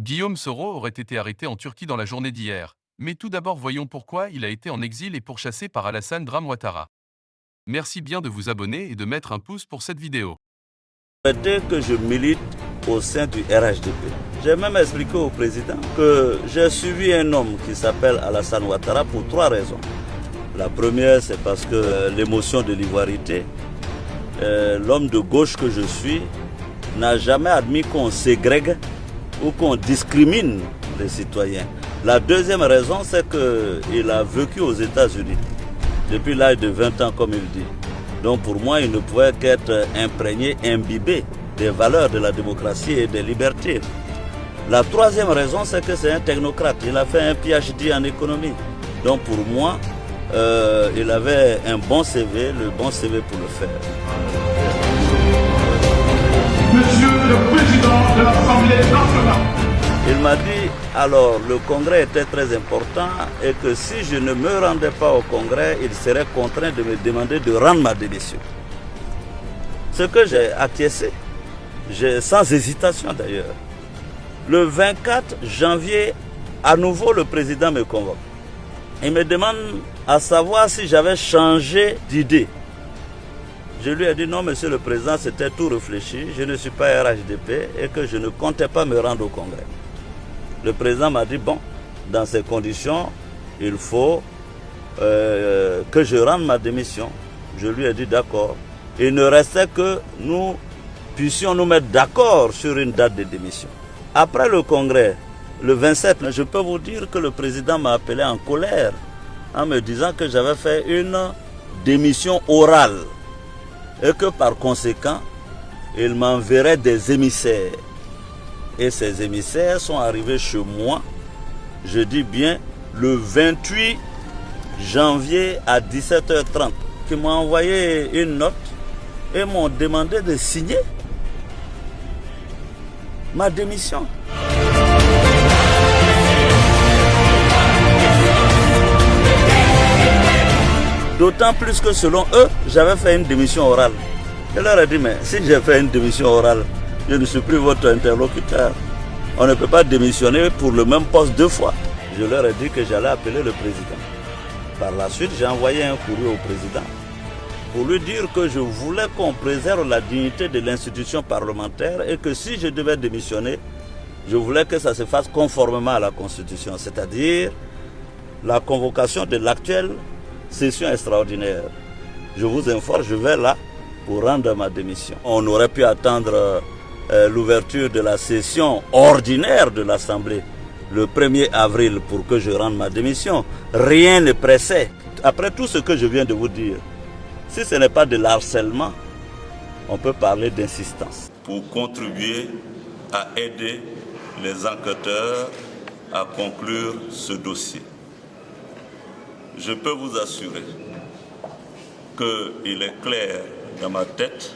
Guillaume Soro aurait été arrêté en Turquie dans la journée d'hier. Mais tout d'abord voyons pourquoi il a été en exil et pourchassé par Alassane Dram Ouattara. Merci bien de vous abonner et de mettre un pouce pour cette vidéo. Dès que je milite au sein du RHDP, j'ai même expliqué au président que j'ai suivi un homme qui s'appelle Alassane Ouattara pour trois raisons. La première, c'est parce que l'émotion de l'ivoirité, l'homme de gauche que je suis, n'a jamais admis qu'on ségrègue ou qu'on discrimine les citoyens. La deuxième raison, c'est qu'il a vécu aux États-Unis depuis l'âge de 20 ans, comme il dit. Donc pour moi, il ne pouvait qu'être imprégné, imbibé des valeurs de la démocratie et des libertés. La troisième raison, c'est que c'est un technocrate. Il a fait un PhD en économie. Donc pour moi, il avait un bon CV, le bon CV pour le faire. Monsieur le Président de l'Assemblée nationale. Il m'a dit, alors le congrès était très important et que si je ne me rendais pas au congrès, il serait contraint de me demander de rendre ma démission. Ce que j'ai acquiescé, sans hésitation d'ailleurs. Le 24 janvier, à nouveau le président me convoque. Il me demande à savoir si j'avais changé d'idée. Je lui ai dit non, monsieur le président, c'était tout réfléchi, je ne suis pas RHDP et que je ne comptais pas me rendre au congrès. Le président m'a dit bon, dans ces conditions, il faut que je rende ma démission. Je lui ai dit d'accord. Il ne restait que nous puissions nous mettre d'accord sur une date de démission. Après le congrès, le 27, je peux vous dire que le président m'a appelé en colère en me disant que j'avais fait une démission orale et que par conséquent, il m'enverrait des émissaires. Et ces émissaires sont arrivés chez moi, je dis bien, le 28 janvier à 17h30, qui m'ont envoyé une note et m'ont demandé de signer ma démission. D'autant plus que selon eux, j'avais fait une démission orale. Je leur ai dit, mais si j'ai fait une démission orale, je ne suis plus votre interlocuteur. On ne peut pas démissionner pour le même poste deux fois. Je leur ai dit que j'allais appeler le président. Par la suite, j'ai envoyé un courrier au président pour lui dire que je voulais qu'on préserve la dignité de l'institution parlementaire et que si je devais démissionner, je voulais que ça se fasse conformément à la Constitution, c'est-à-dire la convocation de l'actuelle session extraordinaire. Je vous informe, je vais là pour rendre ma démission. On aurait pu attendre l'ouverture de la session ordinaire de l'Assemblée le 1er avril pour que je rende ma démission. Rien ne pressait. Après tout ce que je viens de vous dire, si ce n'est pas de l'harcèlement, on peut parler d'insistance. Pour contribuer à aider les enquêteurs à conclure ce dossier. Je peux vous assurer qu'il est clair dans ma tête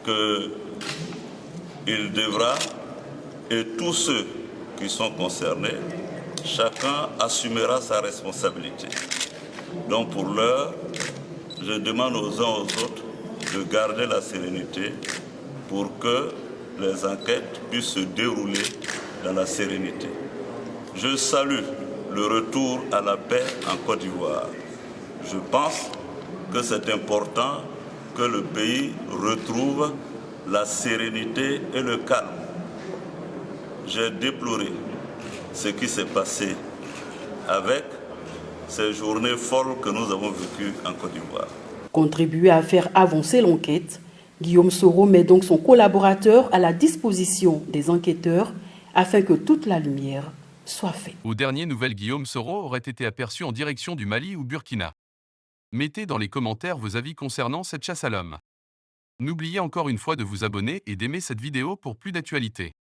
qu'il devra, et tous ceux qui sont concernés, chacun assumera sa responsabilité. Donc pour l'heure, je demande aux uns aux autres de garder la sérénité pour que les enquêtes puissent se dérouler dans la sérénité. Je salue le retour à la paix en Côte d'Ivoire. Je pense que c'est important que le pays retrouve la sérénité et le calme. J'ai déploré ce qui s'est passé avec ces journées folles que nous avons vécues en Côte d'Ivoire. Contribuer à faire avancer l'enquête, Guillaume Soro met donc son collaborateur à la disposition des enquêteurs afin que toute la lumière soit faite. Aux dernières nouvelles, Guillaume Soro aurait été aperçu en direction du Mali ou Burkina. Mettez dans les commentaires vos avis concernant cette chasse à l'homme. N'oubliez encore une fois de vous abonner et d'aimer cette vidéo pour plus d'actualités.